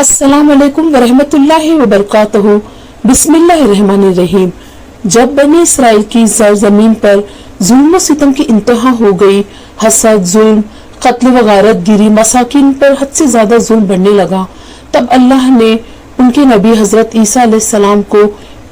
अस्सलाम वालेकुम वरहमतुल्लाहि वबरकातुहू। बिस्मिल्लाहिर्रहमानिर्रहीम। जब बनी इसराइल की सरजमीन पर जुल्म सितम की इंतहा हो गई, हसद, जुल्म, कत्ल व गारत गिरी, मसाकिन पर हद से ज्यादा जुल्म बढ़ने लगा, तब अल्लाह ने उनके नबी हजरत ईसा अलैहिस्सलाम को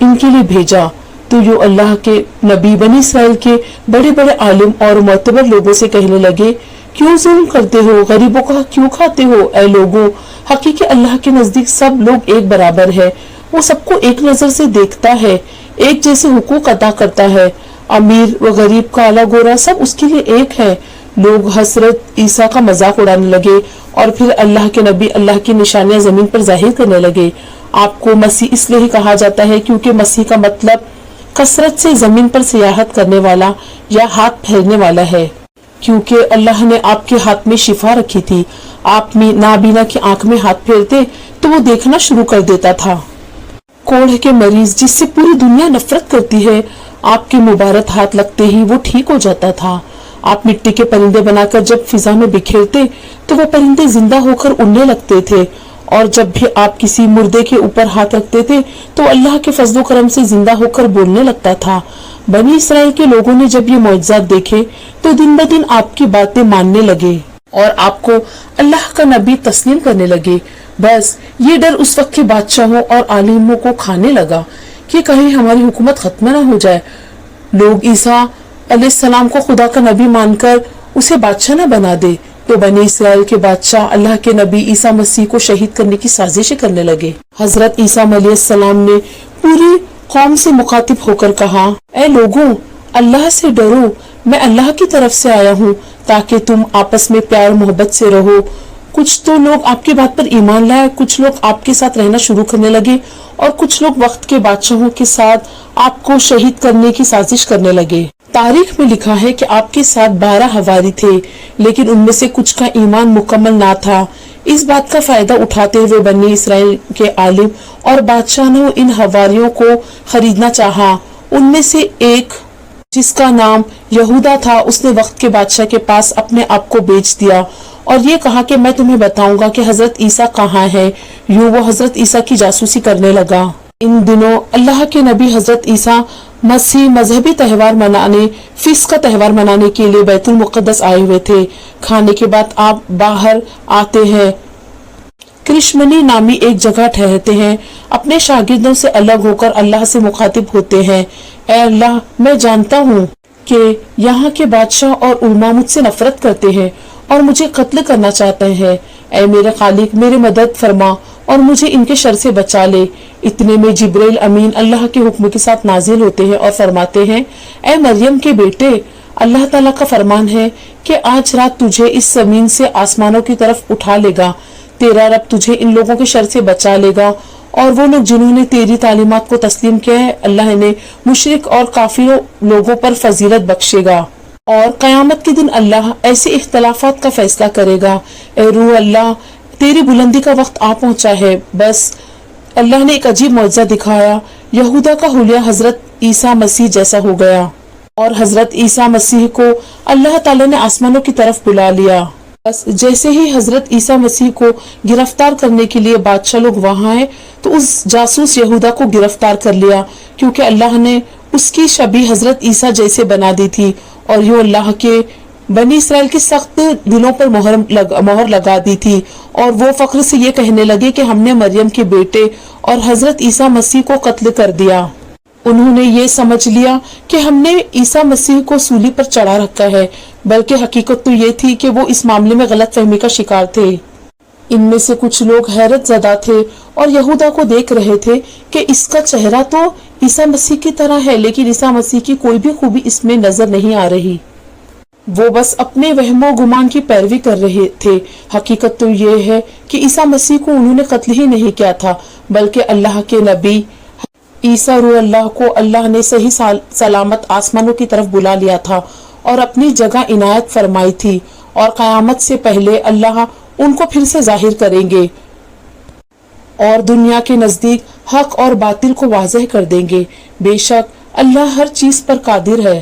इनके लिए भेजा। तो यो अल्लाह के नबी बनी इसराइल के बड़े बड़े आलिम और मोतबर लोगों से कहने लगे, क्यों जुल्म करते हो, गरीबों का क्यों खाते हो? ऐ लोगों, हकीकत अल्लाह के नजदीक सब लोग एक बराबर है। वो सबको एक नजर से देखता है, एक जैसे हुकूक अदा करता है। अमीर व गरीब, काला गोरा, सब उसके लिए एक है। लोग हजरत ईसा का मजाक उड़ाने लगे और फिर अल्लाह के नबी अल्लाह की निशानियां जमीन पर जाहिर करने लगे। आपको मसीह इसलिए ही कहा जाता है क्योंकि मसीह का मतलब कसरत से जमीन पर सियाहत करने वाला या हाथ फेरने वाला है। क्योंकि अल्लाह ने आपके हाथ में शिफा रखी थी। आप नाबीना की आंख में हाथ फेरते तो वो देखना शुरू कर देता था। कोढ़ के मरीज जिससे पूरी दुनिया नफरत करती है, आपके मुबारक हाथ लगते ही वो ठीक हो जाता था। आप मिट्टी के परिंदे बनाकर जब फिजा में बिखेरते तो वो परिंदे जिंदा होकर उड़ने लगते थे, और जब भी आप किसी मुर्दे के ऊपर हाथ रखते थे तो अल्लाह के फजलो करम से जिंदा होकर बोलने लगता था। बनी इसराइल के लोगों ने जब ये मौजज़ात देखे तो दिन ब दिन आपकी बातें मानने लगे और आपको अल्लाह का नबी तस्लीम करने लगे। बस ये डर उस वक्त के बादशाहों और आलिमों को खाने लगा कि कहीं हमारी हुकूमत खत्म न हो जाए। लोग ईसा अलैहिस्सलाम को खुदा का नबी मानकर उसे बादशाह न बना दे। तो बनी इसराइल के बादशाह अल्लाह के नबी ईसा मसीह को शहीद करने की साजिशें करने लगे। हजरत ईसा अलैहिस्सलाम ने पूरी कौम से मुखातिब होकर कहा, ऐ लोगों, अल्लाह से डरो, मैं अल्लाह की तरफ से आया हूँ ताकि तुम आपस में प्यार मोहब्बत से रहो। कुछ तो लोग आपकी बात पर ईमान लाए, कुछ लोग आपके साथ रहना शुरू करने लगे और कुछ लोग वक्त के बादशाहों के साथ आपको शहीद करने की साजिश करने लगे। तारीख में लिखा है कि आपके साथ 12 हवारी थे, लेकिन उनमें से कुछ का ईमान मुकम्मल ना था। इस बात का फायदा उठाते हुए बनी इसराइल के आलिम और बादशाह ने इन हवारियों को खरीदना चाहा। उनमें से एक, जिसका नाम यहूदा था, उसने वक्त के बादशाह के पास अपने आप को बेच दिया और ये कहा कि मैं तुम्हें बताऊंगा कि हजरत ईसा कहाँ है। यूं वो हजरत ईसा की जासूसी करने लगा। इन दिनों अल्लाह के नबी हजरत ईसा मसीह मजहबी त्योहार मनाने, फिस का त्योहार मनाने के लिए बैतुल मुकद्दस आए हुए थे। खाने के बाद आप बाहर आते हैं, कृष्मनी नामी एक जगह ठहरते हैं, अपने शागिर्दों से अलग होकर अल्लाह से मुखातिब होते हैं। ऐ अल्लाह, मैं जानता हूँ कि यहाँ के बादशाह और उलमा मुझसे नफरत करते हैं और मुझे कत्ल करना चाहते हैं। ऐ मेरे खालिक, मेरी मदद फरमा और मुझे इनके शर से बचा ले। इतने में जिब्रील अमीन अल्लाह के हुक्म के साथ नाजिल होते हैं और फरमाते हैं, ऐ मरियम के बेटे, अल्लाह ताला का फरमान है कि आज रात तुझे इस जमीन से आसमानों की तरफ उठा लेगा। तेरा रब तुझे इन लोगों के शर से बचा लेगा और वो लोग जिन्होंने तेरी तालीमात को तस्लीम किया है, अल्लाह ने मुशरिक और काफिरों लोगों पर फजीलत बख्शेगा और कयामत के दिन अल्लाह ऐसे इख्तलाफात का फैसला करेगा। ए रूह अल्लाह, तेरी बुलंदी का वक्त आ पहुंचा है। बस अल्लाह ने एक अजीब मौजज़ा दिखाया। यहूदा का हुलिया हजरत ईसा मसीह जैसा हो गया और हजरत ईसा मसीह को अल्लाह ताला ने आसमानों की तरफ बुला लिया। बस जैसे ही हजरत ईसा मसीह को गिरफ्तार करने के लिए बादशाह लोग वहां आए तो उस जासूस यहूदा को गिरफ्तार कर लिया, क्योंकि अल्लाह ने उसकी शबी हजरत ईसा जैसे बना दी थी और यूं अल्लाह के बनी इसराइल के सख्त दिलों पर मोहर लगा दी थी और वो फख्र से ये कहने लगे कि हमने मरियम के बेटे और हजरत ईसा मसीह को कत्ल कर दिया। उन्होंने ये समझ लिया कि हमने ईसा मसीह को सूली पर चढ़ा रखा है, बल्कि हकीकत तो ये थी कि वो इस मामले में गलत फहमी का शिकार थे। इनमें से कुछ लोग हैरत ज़दा थे और यहूदा को देख रहे थे कि इसका चेहरा तो ईसा मसीह की तरह है, लेकिन ईसा मसीह की कोई भी खूबी इसमें नजर नहीं आ रही। वो बस अपने वहमो गुमान की पैरवी कर रहे थे। हकीकत तो ये है कि ईसा मसीह को उन्होंने कत्ल ही नहीं किया था, बल्कि अल्लाह के नबी ईसा रूह अल्लाह को अल्लाह ने सही सलामत आसमानों की तरफ बुला लिया था और अपनी जगह इनायत फरमाई थी और कयामत से पहले अल्लाह उनको फिर से जाहिर करेंगे और दुनिया के नजदीक हक और बातिल को वाज़ेह कर देंगे। बेशक अल्लाह हर चीज पर कादिर है।